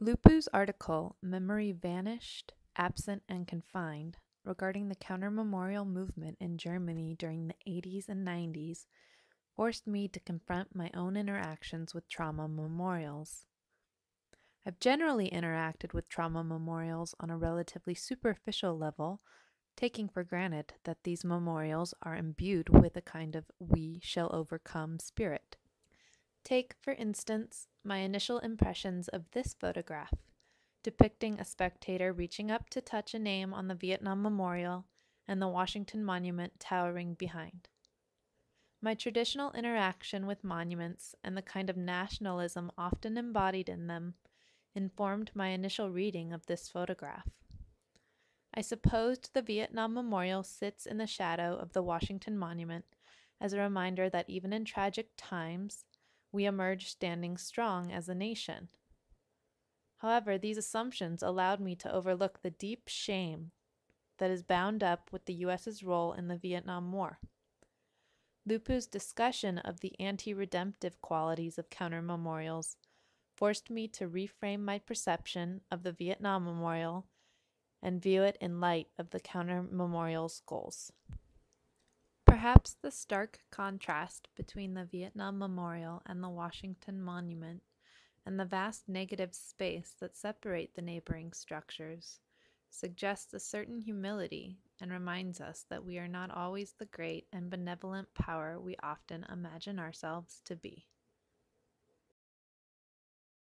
Lupu's article, Memory Vanished, Absent and Confined, regarding the countermemorial movement in Germany during the 80s and 90s, forced me to confront my own interactions with trauma memorials. I've generally interacted with trauma memorials on a relatively superficial level, taking for granted that these memorials are imbued with a kind of we shall overcome spirit. Take, for instance, my initial impressions of this photograph, depicting a spectator reaching up to touch a name on the Vietnam Memorial and the Washington Monument towering behind. My traditional interaction with monuments and the kind of nationalism often embodied in them informed my initial reading of this photograph. I supposed the Vietnam Memorial sits in the shadow of the Washington Monument as a reminder that even in tragic times, we emerge standing strong as a nation. However, these assumptions allowed me to overlook the deep shame that is bound up with the U.S.'s role in the Vietnam War. Lupu's discussion of the anti-redemptive qualities of counter-memorials forced me to reframe my perception of the Vietnam Memorial and view it in light of the counter-memorial's goals. Perhaps the stark contrast between the Vietnam Memorial and the Washington Monument and the vast negative space that separate the neighboring structures suggests a certain humility and reminds us that we are not always the great and benevolent power we often imagine ourselves to be.